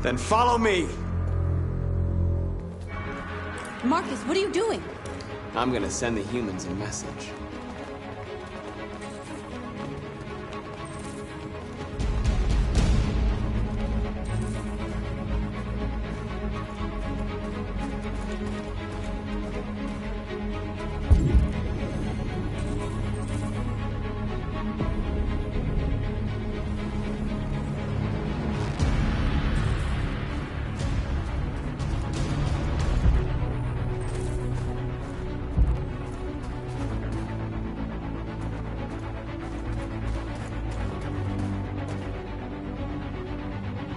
Then follow me. Marcus, what are you doing? I'm gonna send the humans a message.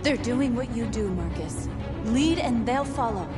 They're doing what you do, Marcus. Lead and they'll follow.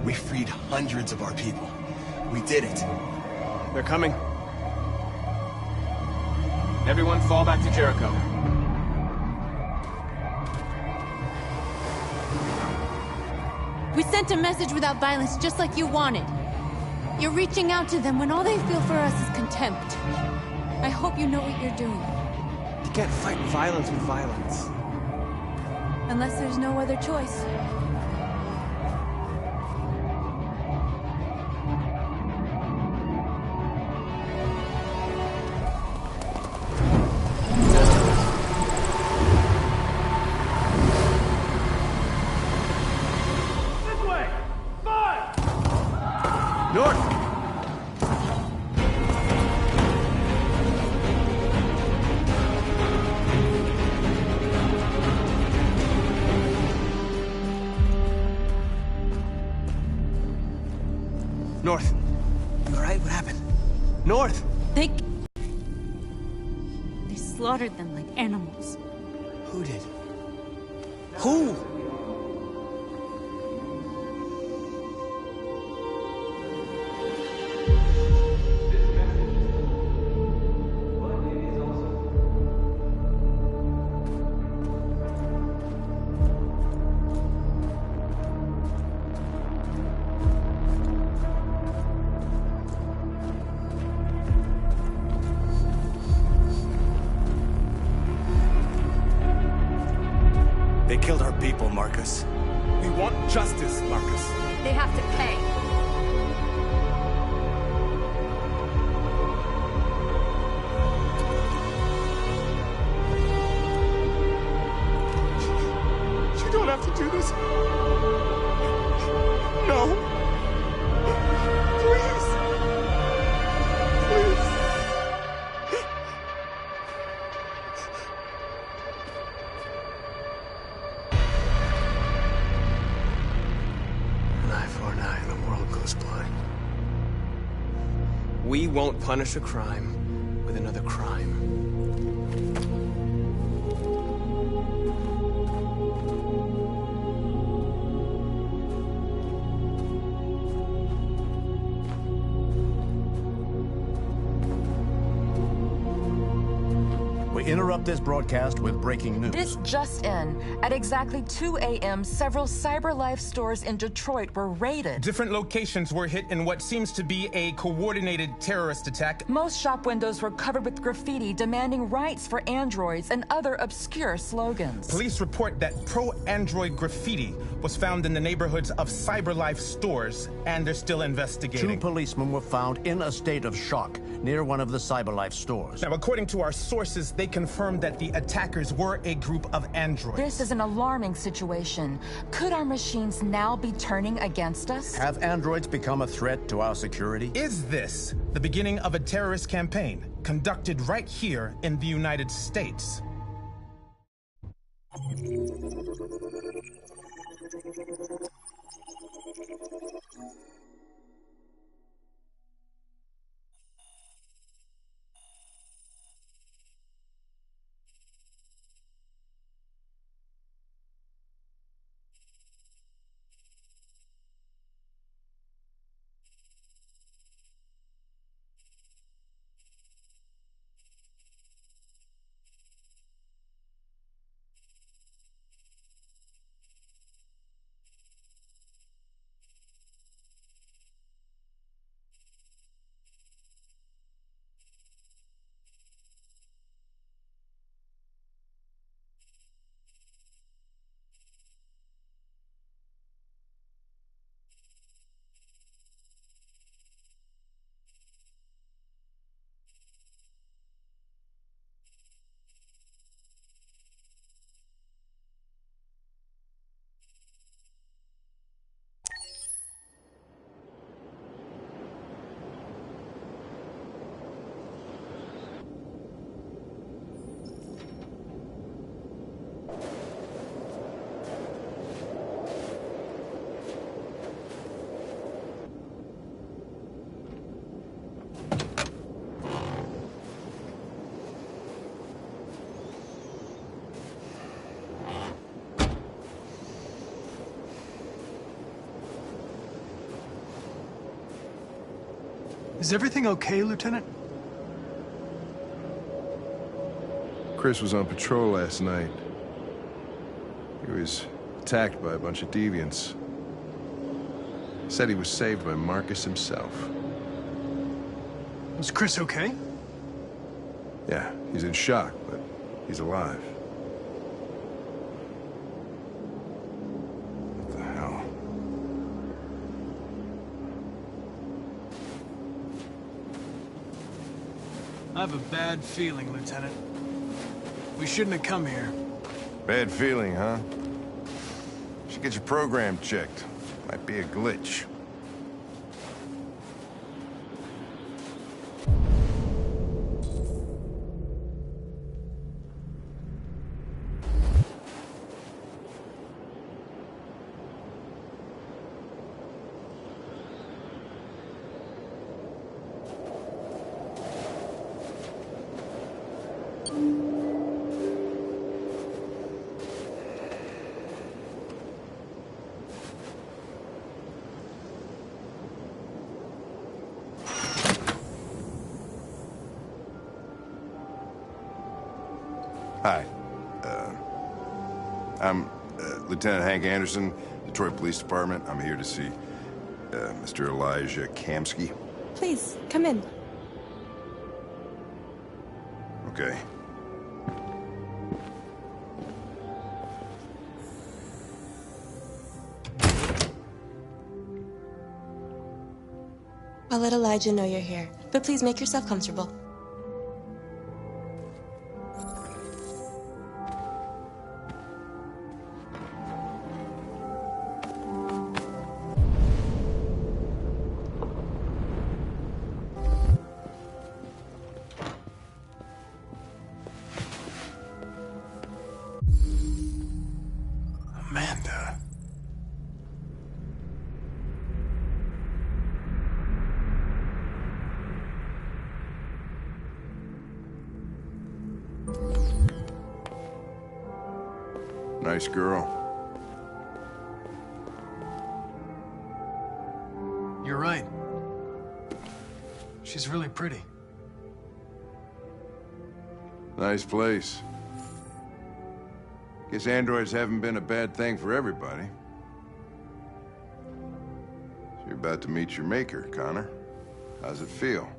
We freed hundreds of our people. We did it. They're coming. Everyone fall back to Jericho. We sent a message without violence, just like you wanted. You're reaching out to them when all they feel for us is contempt. I hope you know what you're doing. You can't fight violence with violence. Unless there's no other choice. North. You alright? What happened? North! They slaughtered them like animals. Who did? Who? They killed our people, Marcus. We want justice, Marcus. They have to pay. You don't have to do this. No. Please. Please. An eye for an eye and the world goes blind. We won't punish a crime with another crime. We interrupt this broadcast with breaking news. This just in. At exactly 2 a.m., several CyberLife stores in Detroit were raided. Different locations were hit in what seems to be a coordinated terrorist attack. Most shop windows were covered with graffiti demanding rights for androids and other obscure slogans. Police report that pro-android graffiti was found in the neighborhoods of CyberLife stores, and they're still investigating. 2 policemen were found in a state of shock near one of the CyberLife stores. Now, according to our sources, they confirmed that the attackers were a group of androids. This is an alarming situation. Could our machines now be turning against us? Have androids become a threat to our security? Is this the beginning of a terrorist campaign conducted right here in the United States? Is everything okay, Lieutenant? Chris was on patrol last night. He was attacked by a bunch of deviants. Said he was saved by Marcus himself. Was Chris okay? Yeah, he's in shock, but he's alive. What the hell? I have a bad feeling, Lieutenant. We shouldn't have come here. Bad feeling, huh? Should get your program checked. Might be a glitch. Hi. I'm Lieutenant Hank Anderson, Detroit Police Department. I'm here to see Mr. Elijah Kamsky. Please, come in. Okay. I'll let Elijah know you're here, but please make yourself comfortable. Amanda. Nice girl. You're right. She's really pretty. Nice place. Guess androids haven't been a bad thing for everybody. So you're about to meet your maker, Connor. How's it feel?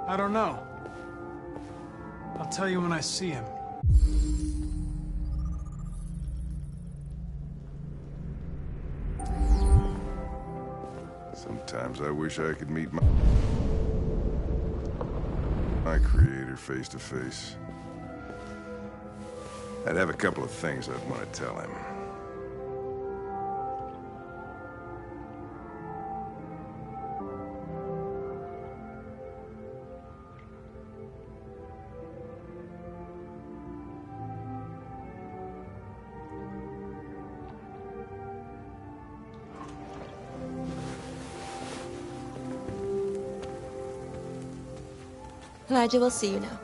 I don't know. I'll tell you when I see him. Sometimes I wish I could meet my creator face to face. I'd have a couple of things I'd want to tell him. Elijah will see you now.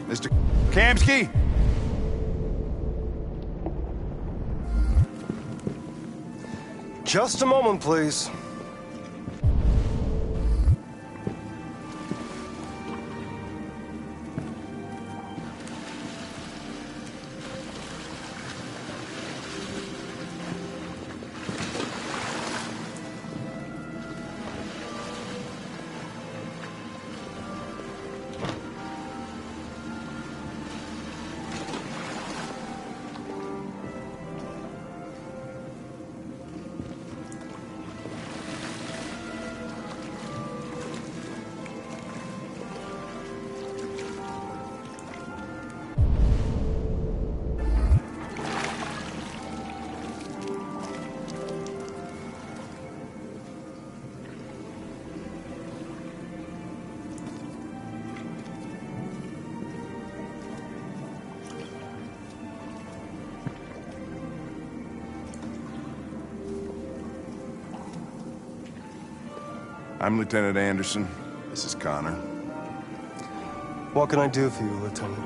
Mr. Kamsky? Just a moment, please. I'm Lieutenant Anderson. This is Connor. What can I do for you, Lieutenant?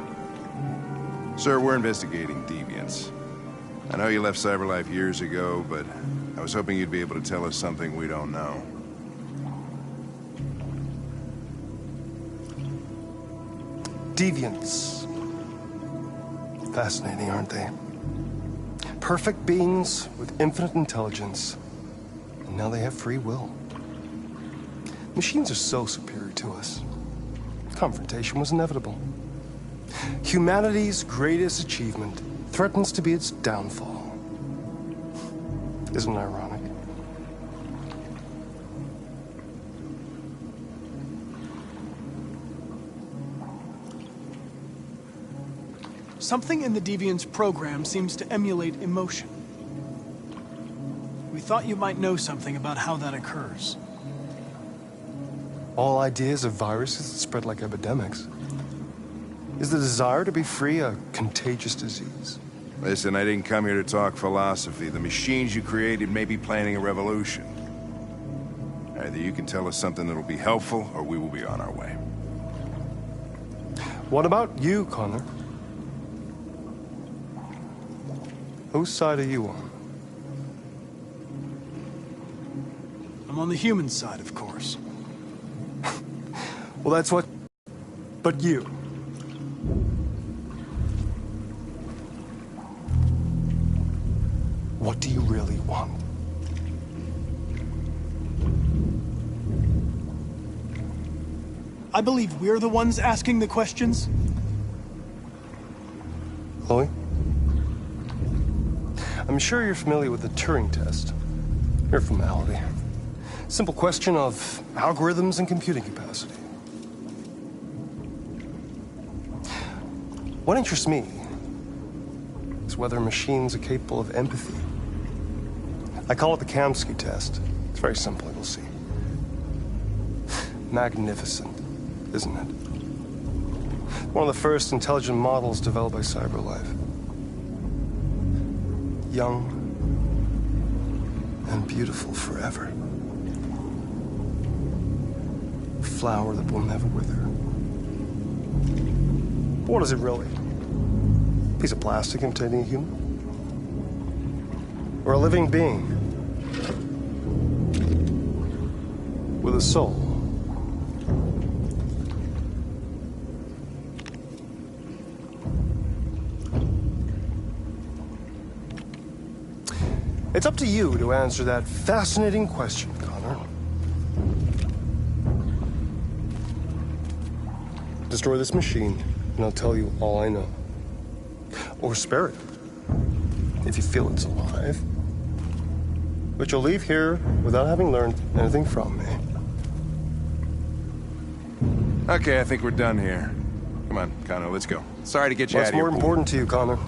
Sir, we're investigating deviants. I know you left CyberLife years ago, but I was hoping you'd be able to tell us something we don't know. Deviants. Fascinating, aren't they? Perfect beings with infinite intelligence. And now they have free will. Machines are so superior to us. Confrontation was inevitable. Humanity's greatest achievement threatens to be its downfall. Isn't it ironic? Something in the Deviant's program seems to emulate emotion. We thought you might know something about how that occurs. All ideas of viruses that spread like epidemics. Is the desire to be free a contagious disease? Listen, I didn't come here to talk philosophy. The machines you created may be planning a revolution. Either you can tell us something that'll be helpful, or we will be on our way. What about you, Connor? Whose side are you on? I'm on the human side, of course. Well, that's what... But you. What do you really want? I believe we're the ones asking the questions. Chloe? I'm sure you're familiar with the Turing test. Mere formality. Simple question of algorithms and computing capacity. What interests me is whether machines are capable of empathy. I call it the Kamsky test. It's very simple, you'll see. Magnificent, isn't it? One of the first intelligent models developed by CyberLife. Young and beautiful forever. A flower that will never wither. But what is it really? A piece of plastic imitating a human? Or a living being with a soul? It's up to you to answer that fascinating question, Connor. Destroy this machine, and I'll tell you all I know. Or spare it, if you feel it's alive. But you'll leave here without having learned anything from me. Okay, I think we're done here. Come on, Connor, let's go. Sorry to get you out What's of here. more important to you, Connor?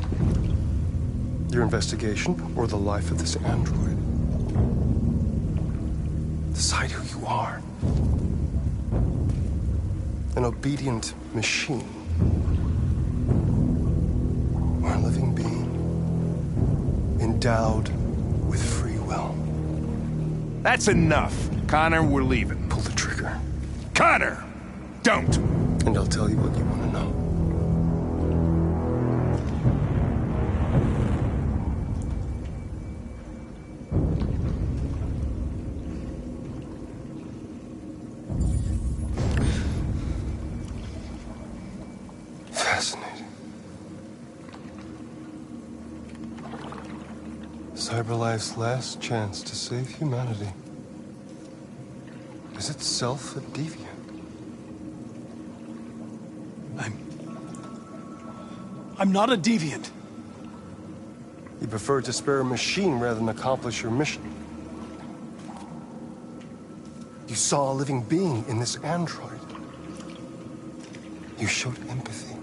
Your investigation or the life of this android? Decide who you are. An obedient machine. Or a living being endowed with free will. That's enough. Connor, we're leaving. Pull the trigger. Connor! Don't! And I'll tell you what you want to know. Fascinating. CyberLife's last chance to save humanity is itself a deviant. I'm not a deviant. You prefer to spare a machine rather than accomplish your mission. You saw a living being in this android. You showed empathy.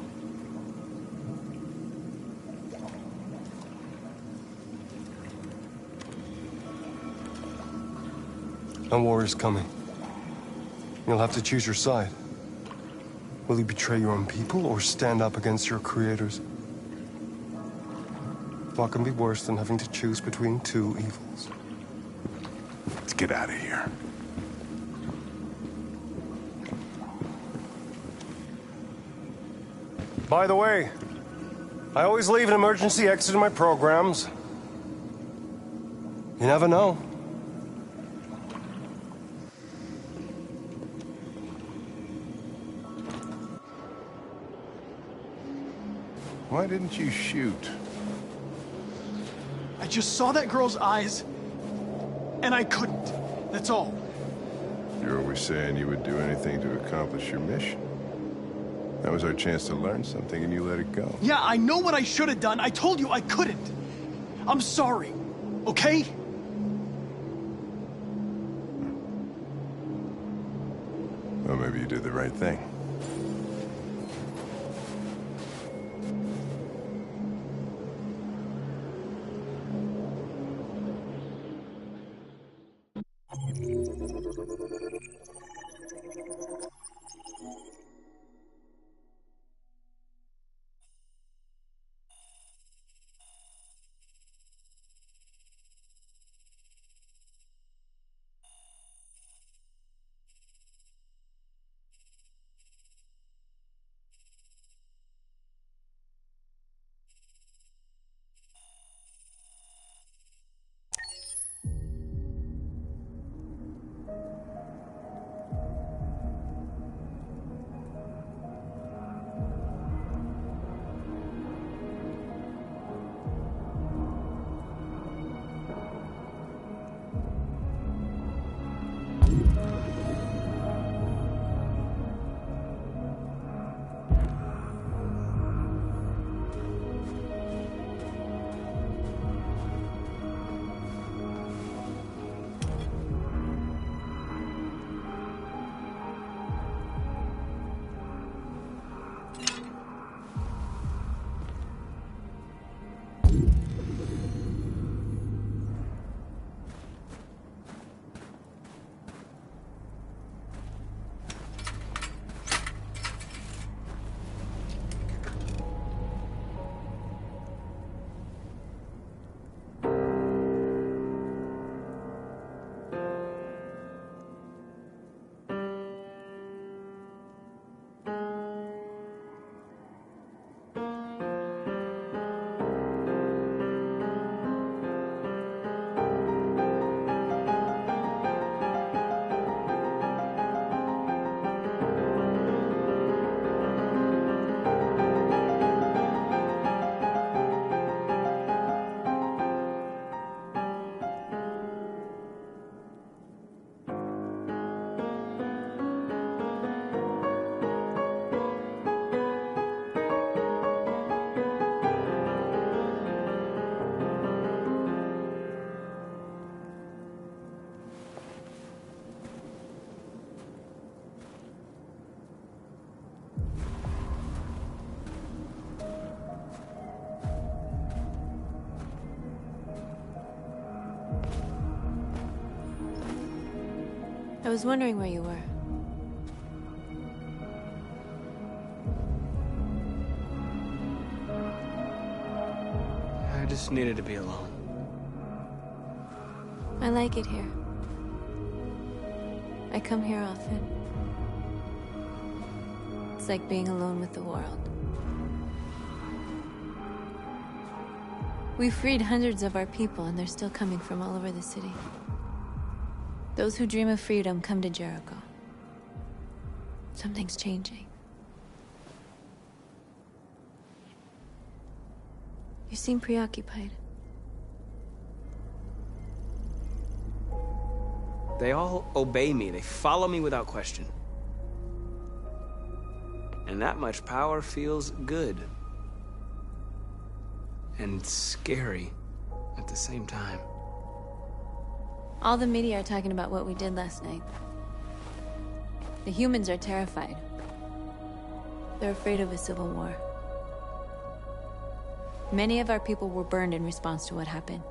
A war is coming. You'll have to choose your side. Will you betray your own people or stand up against your creators? What can be worse than having to choose between two evils? Let's get out of here. By the way, I always leave an emergency exit in my programs. You never know. Why didn't you shoot? I just saw that girl's eyes, and I couldn't. That's all. You're always saying you would do anything to accomplish your mission. That was our chance to learn something, and you let it go. Yeah, I know what I should have done. I told you I couldn't. I'm sorry, okay? Well, maybe you did the right thing. I was wondering where you were. I just needed to be alone. I like it here. I come here often. It's like being alone with the world. We freed hundreds of our people, and they're still coming from all over the city. Those who dream of freedom come to Jericho. Something's changing. You seem preoccupied. They all obey me. They follow me without question. And that much power feels good. And scary at the same time. All the media are talking about what we did last night. The humans are terrified. They're afraid of a civil war. Many of our people were burned in response to what happened.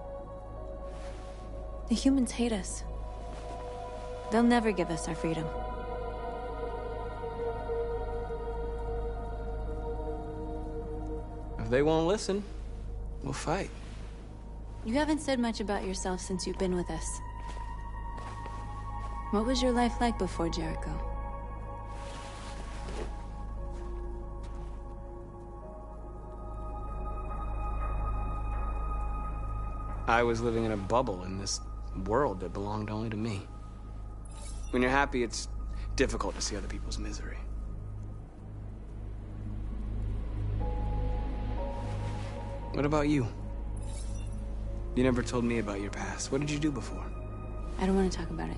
The humans hate us. They'll never give us our freedom. If they won't listen, we'll fight. You haven't said much about yourself since you've been with us. What was your life like before Jericho? I was living in a bubble in this world that belonged only to me. When you're happy, it's difficult to see other people's misery. What about you? You never told me about your past. What did you do before? I don't want to talk about it.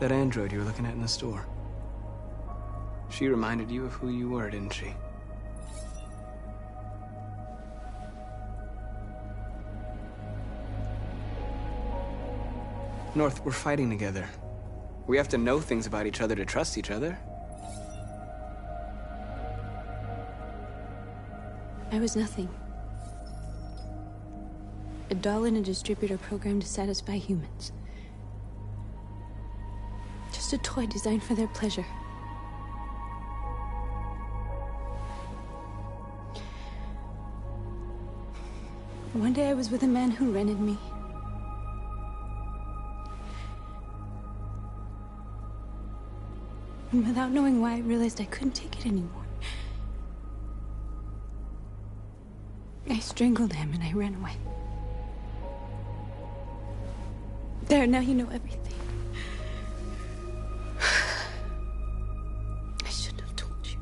That android you were looking at in the store. She reminded you of who you were, didn't she? North, we're fighting together. We have to know things about each other to trust each other. I was nothing. A doll in a distributor program to satisfy humans. Just a toy designed for their pleasure. One day I was with a man who rented me. And without knowing why, I realized I couldn't take it anymore. I strangled him and I ran away. There, now you know everything. I shouldn't have told you.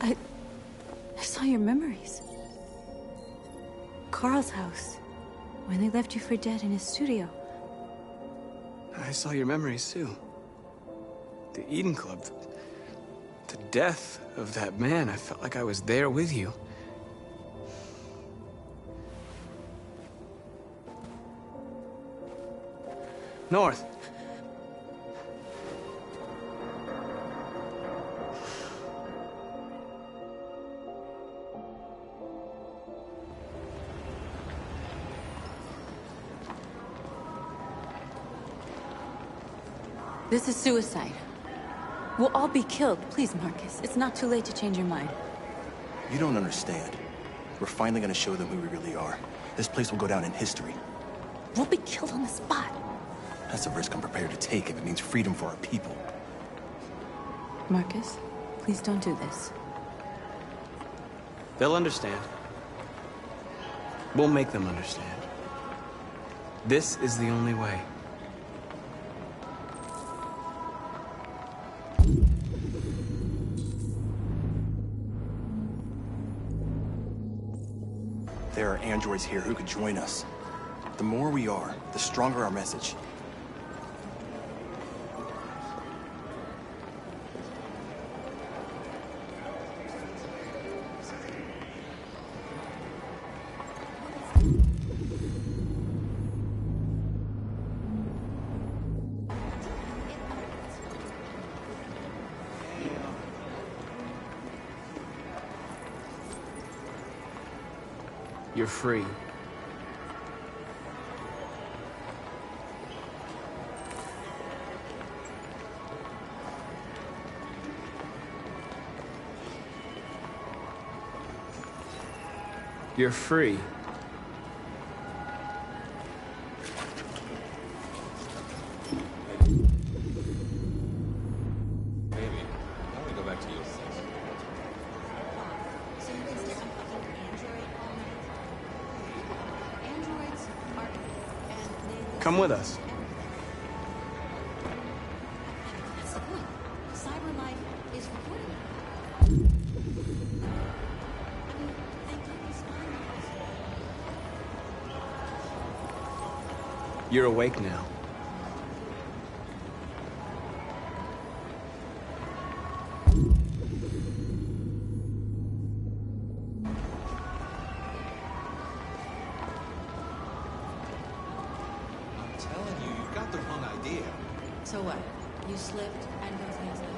I saw your memories. Carl's house, when they left you for dead in his studio. I saw your memories too. The Eden Club. The death of that man. I felt like I was there with you. North. This is suicide. We'll all be killed. Please, Marcus. It's not too late to change your mind. You don't understand. We're finally gonna show them who we really are. This place will go down in history. We'll be killed on the spot. That's a risk I'm prepared to take if it means freedom for our people. Marcus, please don't do this. They'll understand. We'll make them understand. This is the only way. There are androids here who could join us. The more we are, the stronger our message. You're free. You're free. Come with us. That's the point. Cyber life is recording. You're awake now. So what? You slipped and goes against the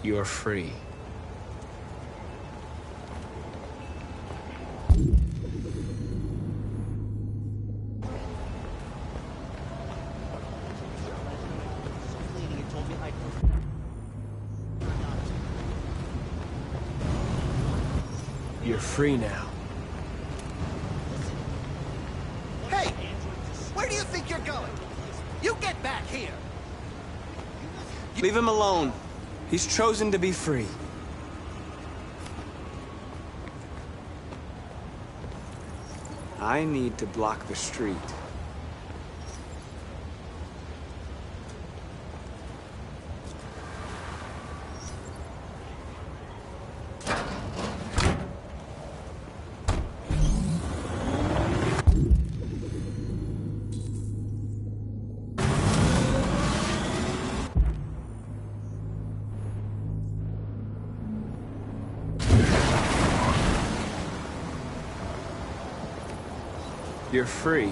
You're free. You're free now. Hey! Where do you think you're going? You get back here! Leave him alone. He's chosen to be free. I need to block the street. You're free.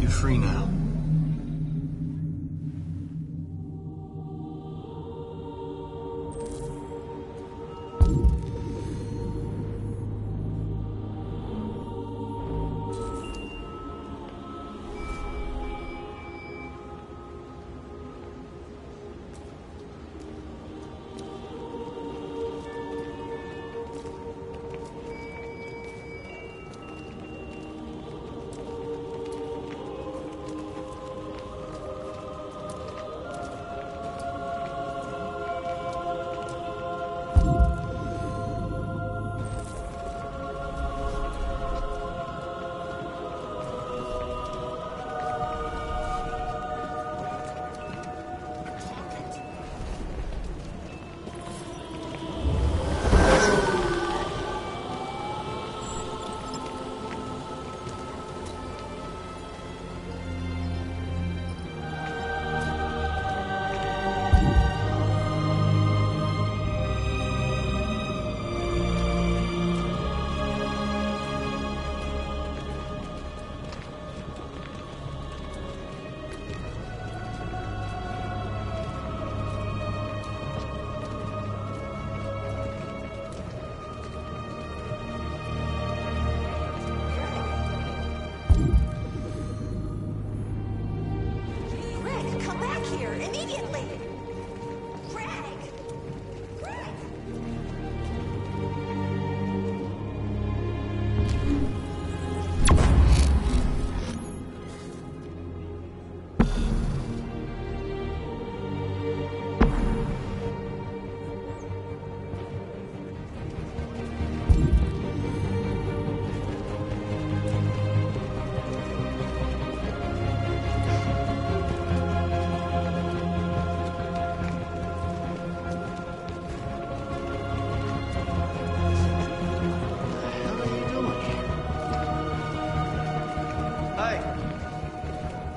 You're free now.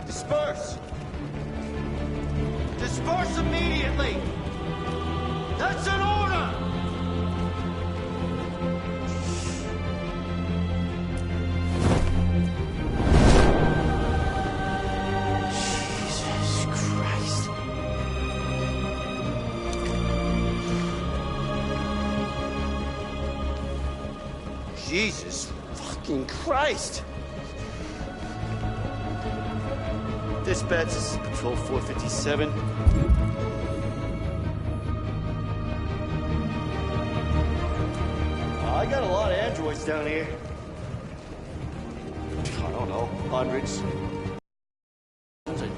Disperse! Disperse immediately! That's an order! Jesus Christ. Jesus fucking Christ! Dispatch, this is Patrol 457. I got a lot of androids down here. I don't know, hundreds. They're marching.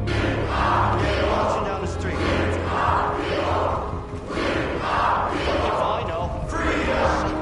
Yeah, they're marching down the street. If I know. Freedom!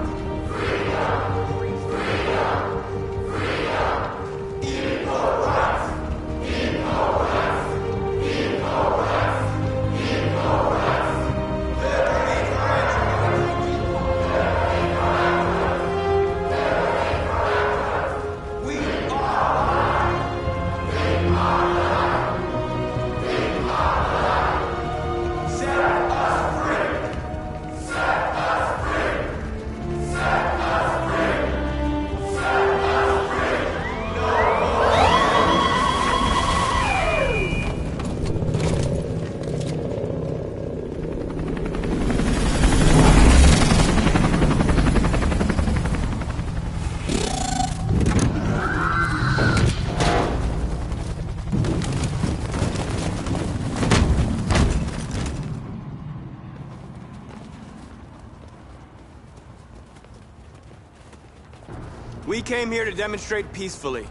We came here to demonstrate peacefully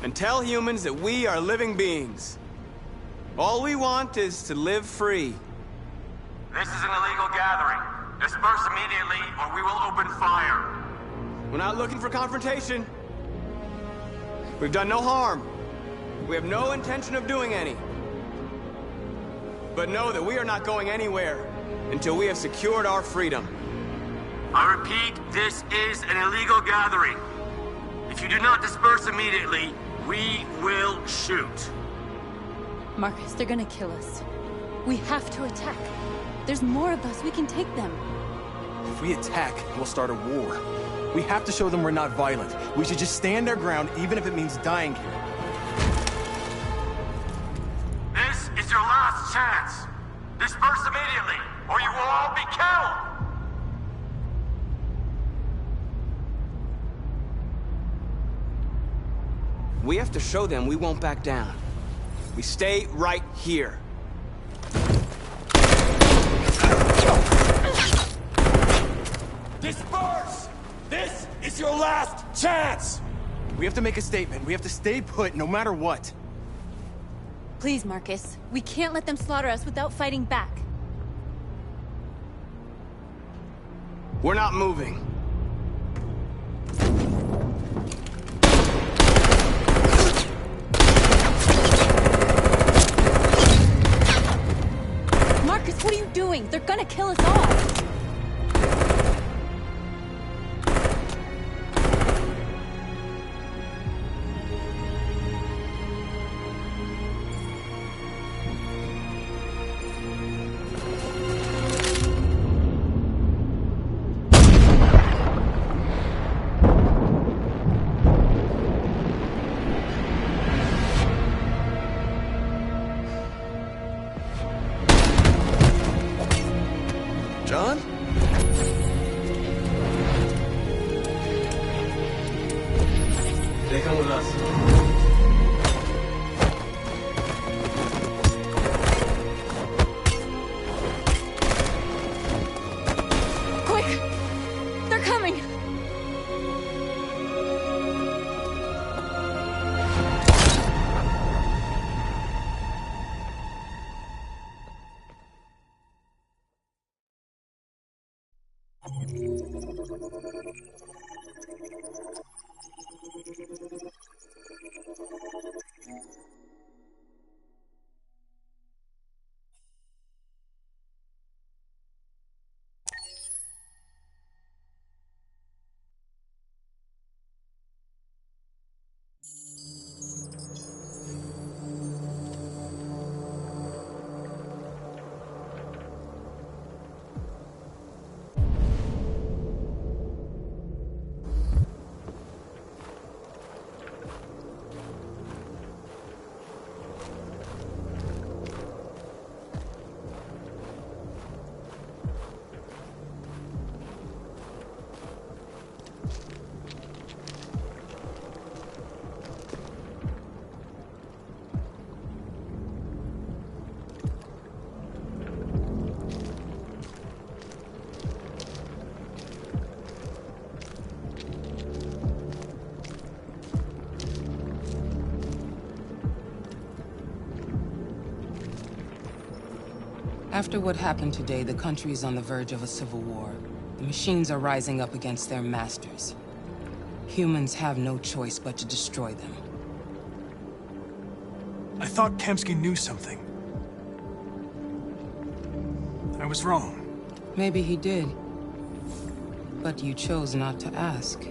and tell humans that we are living beings. All we want is to live free. This is an illegal gathering. Disperse immediately or we will open fire. We're not looking for confrontation. We've done no harm. We have no intention of doing any. But know that we are not going anywhere until we have secured our freedom. I repeat, this is an illegal gathering. If you do not disperse immediately, we will shoot. Marcus, they're gonna kill us. We have to attack. There's more of us. We can take them. If we attack, we'll start a war. We have to show them we're not violent. We should just stand our ground, even if it means dying here. This is your last chance. Disperse immediately, or you will all be killed. We have to show them we won't back down. We stay right here. Disperse! This is your last chance! We have to make a statement. We have to stay put, no matter what. Please, Marcus. We can't let them slaughter us without fighting back. We're not moving. Marcus, what are you doing? They're gonna kill us all! John? They come with us. Quick! They're coming! After what happened today, the country is on the verge of a civil war. The machines are rising up against their masters. Humans have no choice but to destroy them. I thought Kamsky knew something. I was wrong. Maybe he did. But you chose not to ask.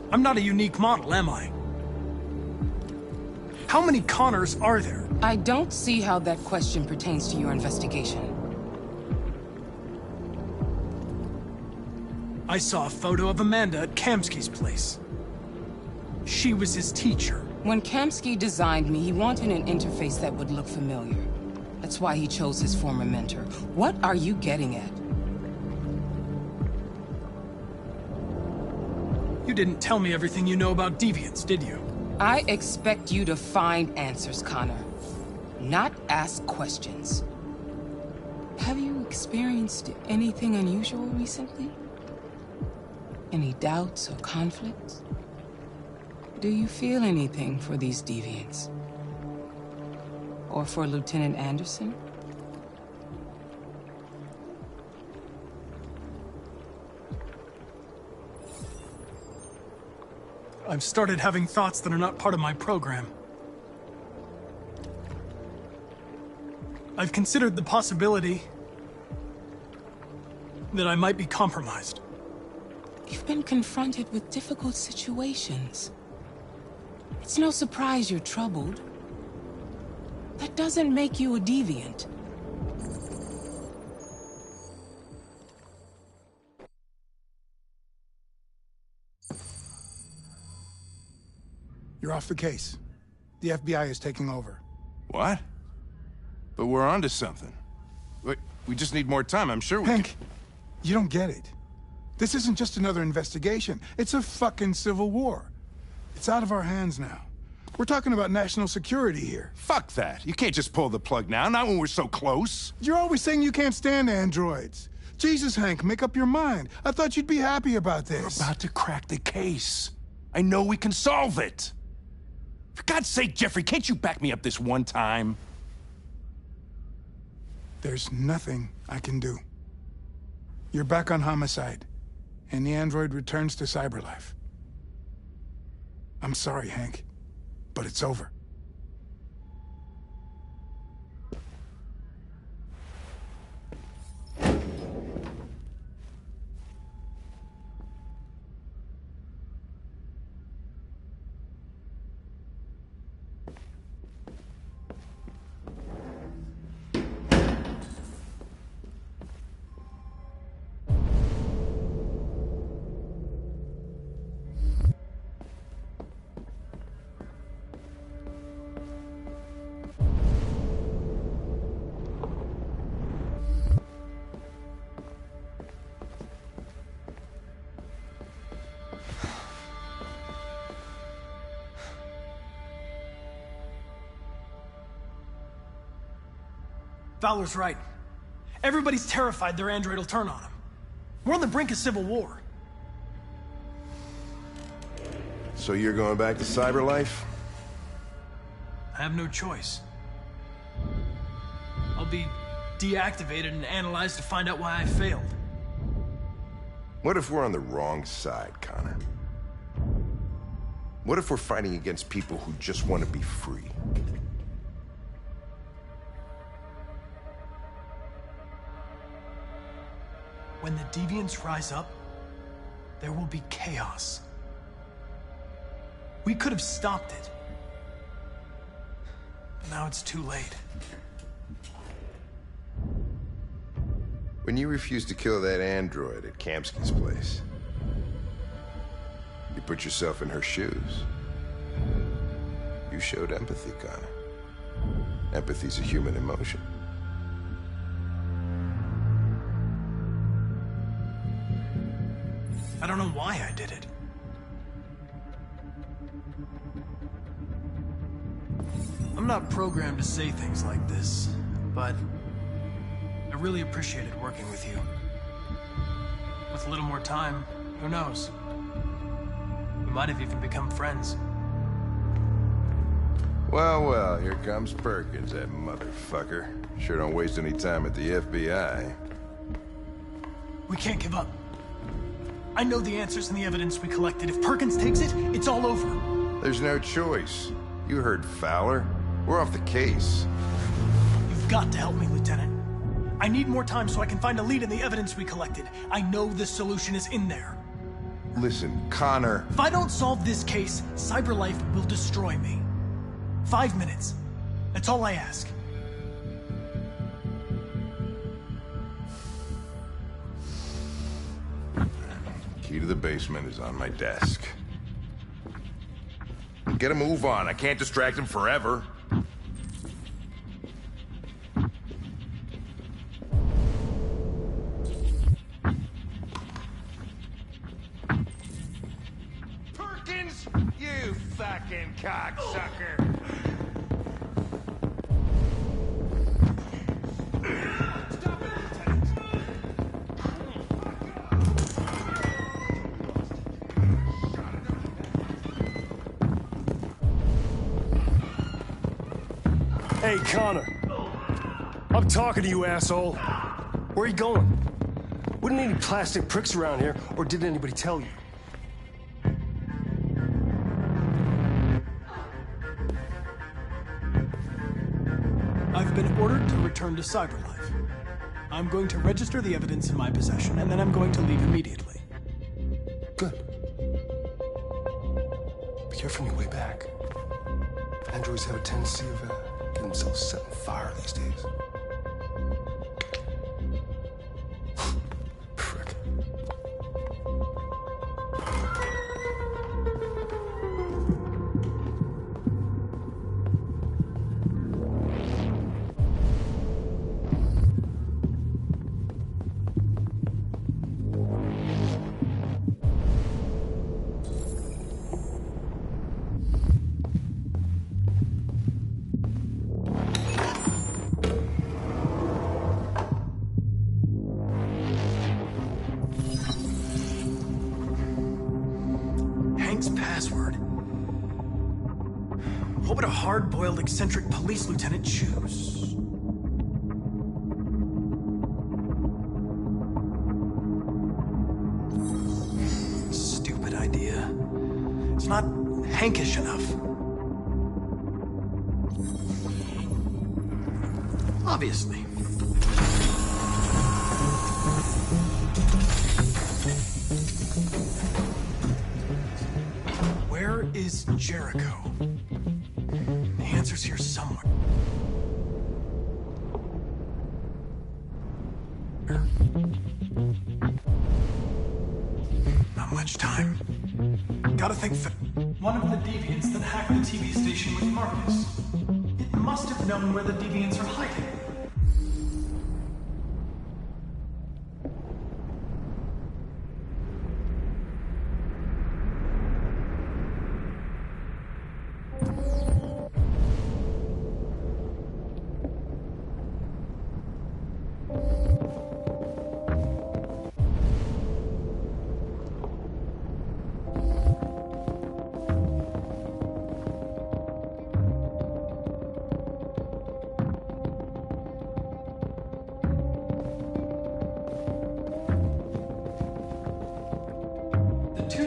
I'm not a unique model, am I? How many Connors are there? I don't see how that question pertains to your investigation. I saw a photo of Amanda at Kamsky's place. She was his teacher. When Kamsky designed me, he wanted an interface that would look familiar. That's why he chose his former mentor. What are you getting at? You didn't tell me everything you know about deviants, did you? I expect you to find answers, Connor. Not ask questions. Have you experienced anything unusual recently? Any doubts or conflicts? Do you feel anything for these deviants? Or for Lieutenant Anderson? I've started having thoughts that are not part of my program. I've considered the possibility that I might be compromised. You've been confronted with difficult situations. It's no surprise you're troubled. That doesn't make you a deviant. You're off the case. The FBI is taking over. What? But we're onto something. Wait, we just need more time. I'm sure we Hank, you don't get it. This isn't just another investigation. It's a fucking civil war. It's out of our hands now. We're talking about national security here. Fuck that. You can't just pull the plug now, not when we're so close. You're always saying you can't stand androids. Jesus, Hank, make up your mind. I thought you'd be happy about this. We're about to crack the case. I know we can solve it. For God's sake, Jeffrey, can't you back me up this one time? There's nothing I can do. You're back on homicide, and the android returns to cyberlife. I'm sorry, Hank, but it's over. Fowler's right. Everybody's terrified their android will turn on them. We're on the brink of civil war. So you're going back to cyberlife? I have no choice. I'll be deactivated and analyzed to find out why I failed. What if we're on the wrong side, Connor? What if we're fighting against people who just want to be free? When the deviants rise up, there will be chaos. We could have stopped it. But now it's too late. When you refused to kill that android at Kamsky's place, you put yourself in her shoes. You showed empathy, Connor. Empathy's a human emotion. I don't know why I did it. I'm not programmed to say things like this, but I really appreciated working with you. With a little more time, who knows? We might have even become friends. Well, well, here comes Perkins, that motherfucker. Sure don't waste any time at the FBI. We can't give up. I know the answers and the evidence we collected. If Perkins takes it, it's all over. There's no choice. You heard Fowler. We're off the case. You've got to help me, Lieutenant. I need more time so I can find a lead in the evidence we collected. I know the solution is in there. Listen, Connor... If I don't solve this case, CyberLife will destroy me. 5 minutes. That's all I ask. Key to the basement is on my desk. Get a move on. I can't distract him forever. Perkins! You fucking cocksucker! Hey, Connor. I'm talking to you, asshole. Where are you going? Wouldn't any plastic pricks around here, or did anybody tell you? I've been ordered to return to CyberLife. I'm going to register the evidence in my possession, and then I'm going to leave immediately. Good. Be careful on your way back. Androids have a tendency of getting themselves set on fire these days. Prick. Password. What would a hard-boiled, eccentric police lieutenant choose? Stupid idea. It's not Hankish enough. Obviously. Where is Jericho? The answer's here somewhere. Not much time. Gotta think one of the deviants that hacked the TV station was Marcus. It must have known where the deviants are hiding.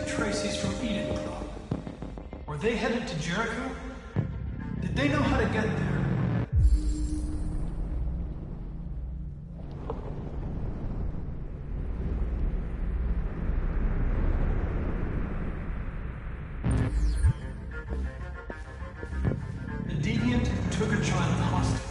Tracy's from Eden Club. Were they headed to Jericho? Did they know how to get there? The deviant who took a child hostage.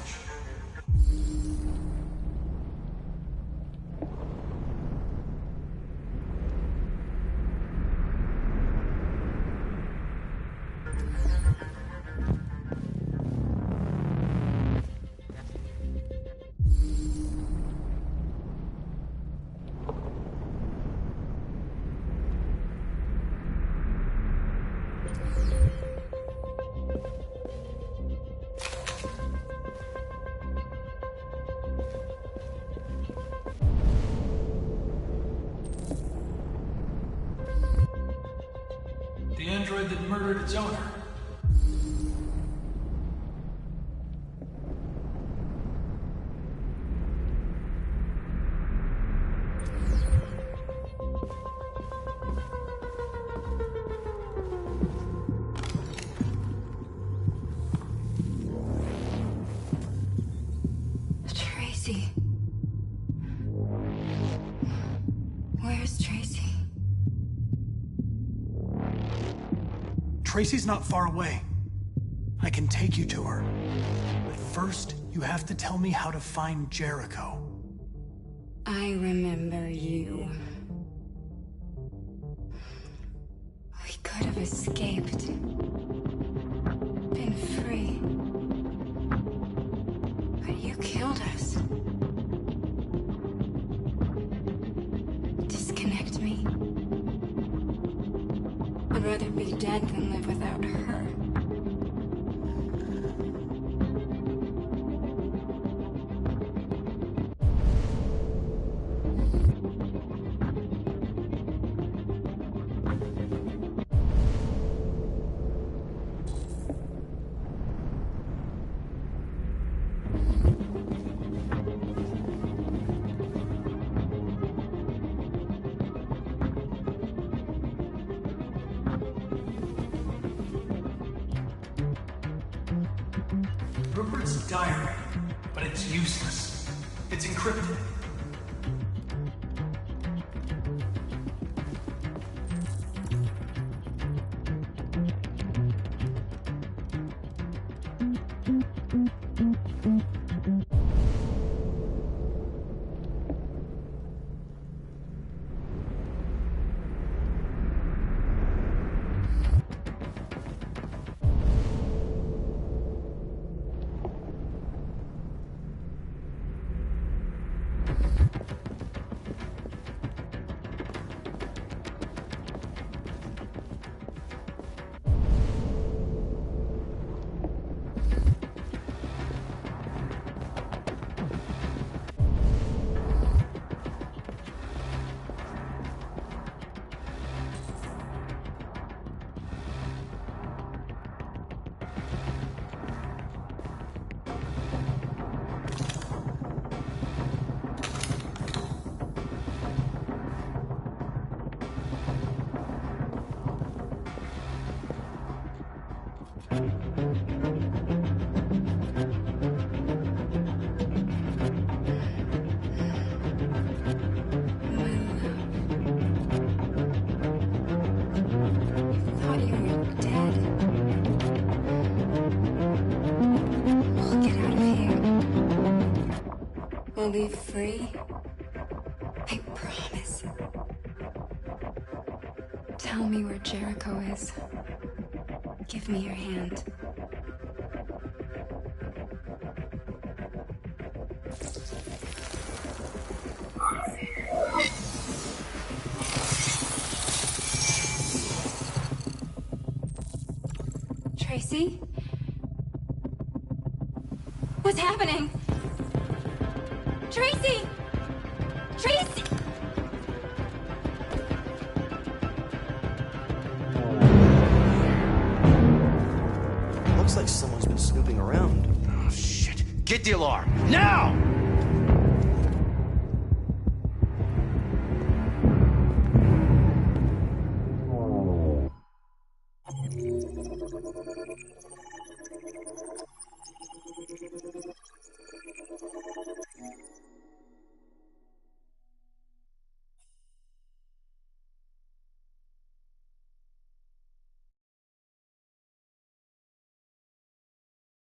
android that murdered its owner. Tracy. Where's Tracy? Tracy's not far away. I can take you to her. But first, you have to tell me how to find Jericho. I remember you. We could have escaped. Been free. But you killed us. Disconnect me. I'd rather be dead than live without her. Rupert's diary, but it's useless. It's encrypted. We'll leave free. I promise. Tell me where Jericho is. Give me your hand. Tracy? What's happening? Tracy! Tracy! Looks like someone's been snooping around. Oh, shit. Get the alarm. Now!